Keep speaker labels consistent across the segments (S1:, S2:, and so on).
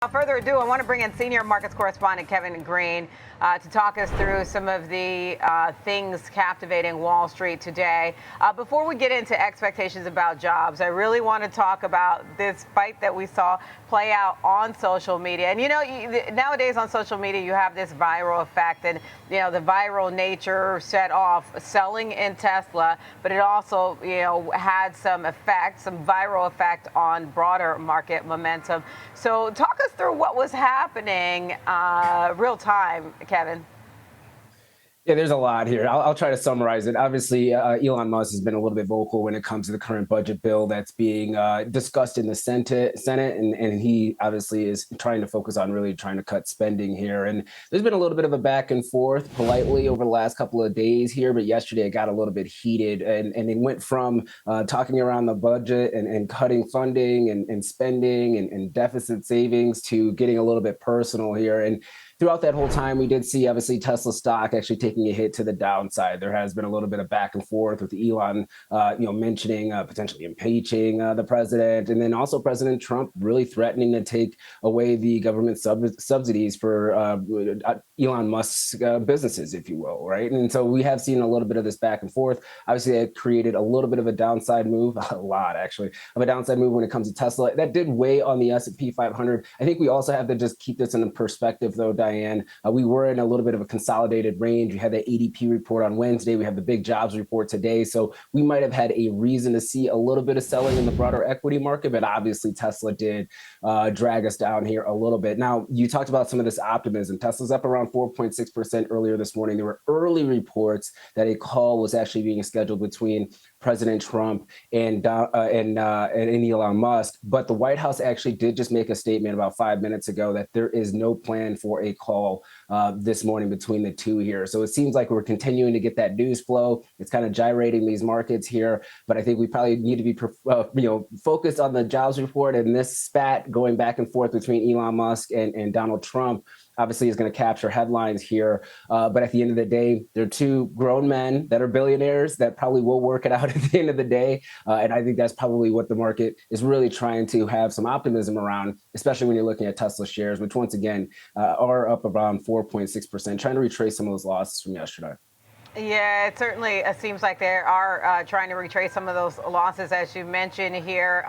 S1: Without further ado, I want to bring in senior markets correspondent Kevin Green to talk us through some of the things captivating Wall Street today. Before we get into expectations about jobs, I really want to talk about this fight that we saw play out on social media. And, nowadays on social media, you have this viral effect, and, the viral nature set off selling in Tesla, but it also, had some viral effect on broader market momentum. So talk us through what was happening real time, Kevin.
S2: Yeah, there's a lot here. I'll try to summarize it. Obviously, Elon Musk has been a little bit vocal when it comes to the current budget bill that's being discussed in the Senate, and he obviously is trying to focus on really trying to cut spending here. And there's been a little bit of a back and forth politely over the last couple of days here, but yesterday it got a little bit heated, and it went from talking around the budget and cutting funding and spending and deficit savings to getting a little bit personal here. And throughout that whole time, we did see, obviously, Tesla stock actually taking a hit to the downside. There has been a little bit of back and forth with Elon, mentioning potentially impeaching the president, and then also President Trump really threatening to take away the government subsidies for Elon Musk's businesses, if you will, right? And so we have seen a little bit of this back and forth. Obviously, it created a little bit of a downside move, a lot actually, of a downside move when it comes to Tesla. That did weigh on the S&P 500. I think we also have to just keep this in perspective, though, Diane. We were in a little bit of a consolidated range. We had the ADP report on Wednesday. We have the big jobs report today. So we might have had a reason to see a little bit of selling in the broader equity market, but obviously Tesla did drag us down here a little bit. Now, you talked about some of this optimism. Tesla's up around 4.6% earlier this morning. There were early reports that a call was actually being scheduled between President Trump and Elon Musk, but the White House actually did just make a statement about 5 minutes ago that there is no plan for a call this morning between the two here. So it seems like we're continuing to get that news flow. It's kind of gyrating these markets here, but I think we probably need to be focused on the jobs report, and this spat going back and forth between Elon Musk and Donald Trump obviously is going to capture headlines here. But at the end of the day, they're two grown men that are billionaires that probably will work it out at the end of the day. And I think that's probably what the market is really trying to have some optimism around, especially when you're looking at Tesla shares, which once again are up around 4.6%, trying to retrace some of those losses from yesterday.
S1: Yeah, it certainly seems like they are trying to retrace some of those losses, as you mentioned here.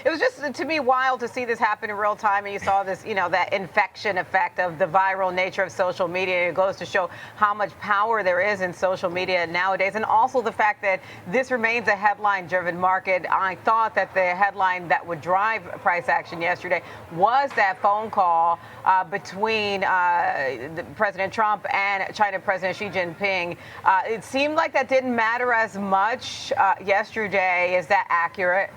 S1: It was just, to me, wild to see this happen in real time. And you saw this, that infection effect of the viral nature of social media. It goes to show how much power there is in social media nowadays. And also the fact that this remains a headline-driven market. I thought that the headline that would drive price action yesterday was that phone call between President Trump and China President Xi Jinping. It seemed like that didn't matter as much yesterday. Is that accurate?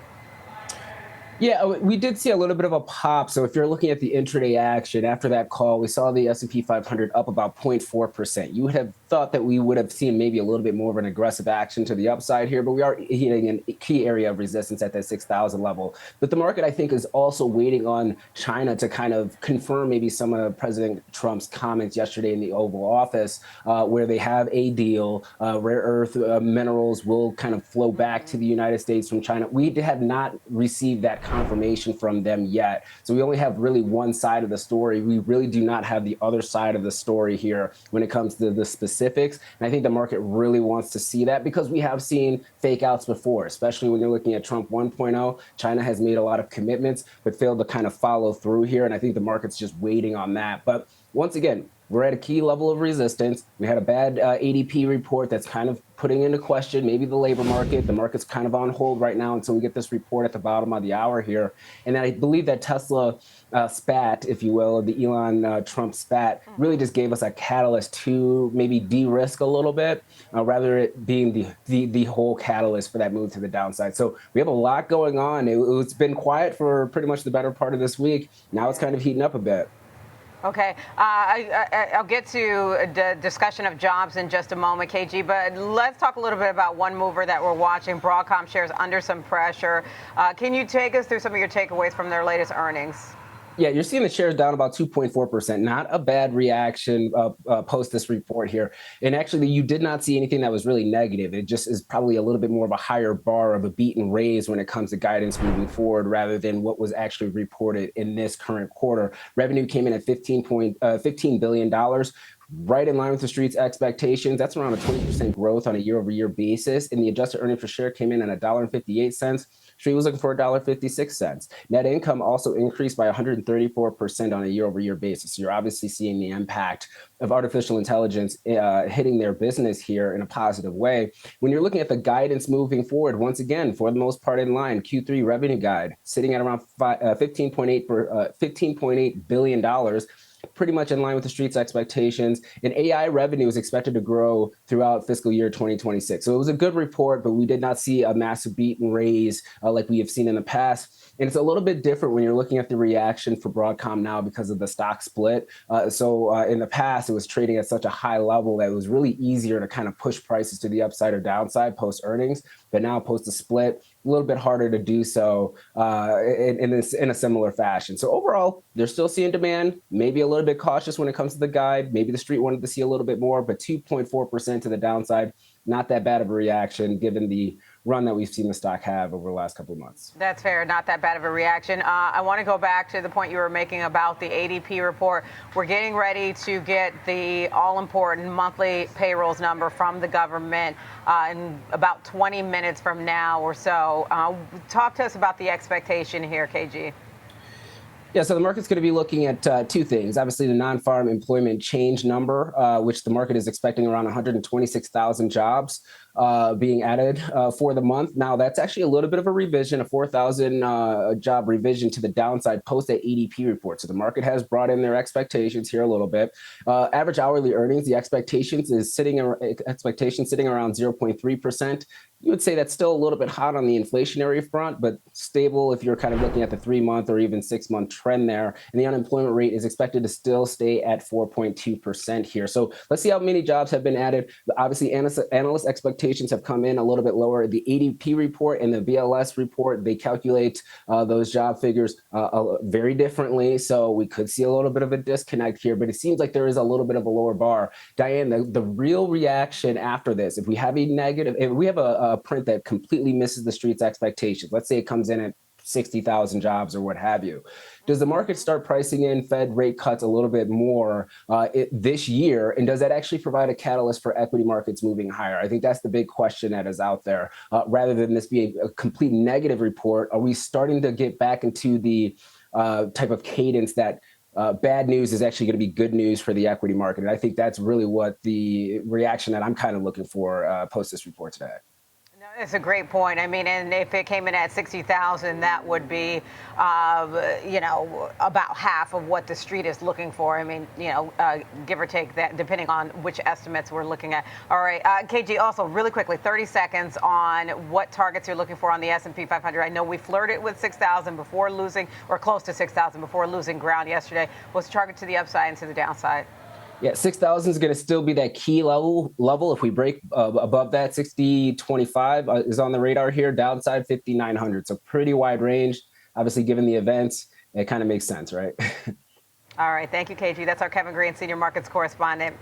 S2: Yeah, we did see a little bit of a pop. So if you're looking at the intraday action after that call, we saw the S&P 500 up about 0.4%. You would have thought that we would have seen maybe a little bit more of an aggressive action to the upside here, but we are hitting a key area of resistance at that 6,000 level. But the market, I think, is also waiting on China to kind of confirm maybe some of President Trump's comments yesterday in the Oval Office, where they have a deal. Rare earth minerals will kind of flow back to the United States from China. We have not received that confirmation from them yet. So we only have really one side of the story. We really do not have the other side of the story here when it comes to the specifics. And I think the market really wants to see that because we have seen fake outs before, especially when you're looking at Trump 1.0. China has made a lot of commitments, but failed to kind of follow through here. And I think the market's just waiting on that. But once again, we're at a key level of resistance. We had a bad ADP report that's kind of putting into question maybe the labor market. The market's kind of on hold right now until we get this report at the bottom of the hour here. And then I believe that Tesla spat, if you will, the Elon Trump spat, really just gave us a catalyst to maybe de-risk a little bit, rather it being the whole catalyst for that move to the downside. So we have a lot going on. It's been quiet for pretty much the better part of this week. Now it's kind of heating up a bit.
S1: Okay, I'll get to the discussion of jobs in just a moment, KG, but let's talk a little bit about one mover that we're watching. Broadcom shares under some pressure. Can you take us through some of your takeaways from their latest earnings?
S2: Yeah, you're seeing the shares down about 2.4%. Not a bad reaction post this report here. And actually, you did not see anything that was really negative. It just is probably a little bit more of a higher bar of a beat and raise when it comes to guidance moving forward, rather than what was actually reported in this current quarter. Revenue came in at $15 billion. Right in line with the street's expectations. That's around a 20% growth on a year-over-year basis. And the adjusted earnings per share came in at $1.58. Street was looking for $1.56. Net income also increased by 134% on a year-over-year basis. So you're obviously seeing the impact of artificial intelligence hitting their business here in a positive way. When you're looking at the guidance moving forward, once again, for the most part in line, Q3 revenue guide sitting at around $15.8 billion. Pretty much in line with the street's expectations. And AI revenue is expected to grow throughout fiscal year 2026. So it was a good report, but we did not see a massive beat and raise like we have seen in the past. And it's a little bit different when you're looking at the reaction for Broadcom now because of the stock split. So in the past, it was trading at such a high level that it was really easier to kind of push prices to the upside or downside post earnings. But now post the split, a little bit harder to do so in a similar fashion. So overall, they're still seeing demand, maybe a little bit cautious when it comes to the guide. Maybe the street wanted to see a little bit more, but 2.4% to the downside, not that bad of a reaction given the run that we've seen the stock have over the last couple of months.
S1: That's fair. Not that bad of a reaction. I want to go back to the point you were making about the ADP report. We're getting ready to get the all-important monthly payrolls number from the government in about 20 minutes from now or so. Talk to us about the expectation here, KG.
S2: Yeah, so the market's going to be looking at two things. Obviously, the non-farm employment change number, which the market is expecting around 126,000 jobs being added for the month. Now, that's actually a little bit of a revision, a 4,000 job revision to the downside post that ADP report. So the market has brought in their expectations here a little bit. Average hourly earnings, the expectations sitting around 0.3%. You would say that's still a little bit hot on the inflationary front, but stable if you're kind of looking at the 3-month or even 6-month trend there. And the unemployment rate is expected to still stay at 4.2% here. So let's see how many jobs have been added. Obviously, analyst expectations have come in a little bit lower. The ADP report and the BLS report, they calculate those job figures very differently. So we could see a little bit of a disconnect here, but it seems like there is a little bit of a lower bar. Diane, the real reaction after this, if we have a negative, if we have a print that completely misses the street's expectations, let's say it comes in at 60,000 jobs or what have you, does the market start pricing in Fed rate cuts a little bit more this year? And does that actually provide a catalyst for equity markets moving higher? I think that's the big question that is out there. Rather than this be a complete negative report, are we starting to get back into the type of cadence that bad news is actually going to be good news for the equity market? And I think that's really what the reaction that I'm kind of looking for post this report today.
S1: That's a great point. I mean, and if it came in at 60,000, that would be, about half of what the street is looking for. I mean, give or take that, depending on which estimates we're looking at. All right, KG, also really quickly, 30 seconds on what targets you're looking for on the S&P 500. I know we flirted with 6,000 before losing, or close to 6,000 before losing ground yesterday. What's the target to the upside and to the downside?
S2: Yeah, 6,000 is going to still be that key level. If we break above that, 60.25 is on the radar here. Downside 5,900. So pretty wide range. Obviously, given the events, it kind of makes sense, right?
S1: All right. Thank you, KG. That's our Kevin Green, Senior Markets Correspondent.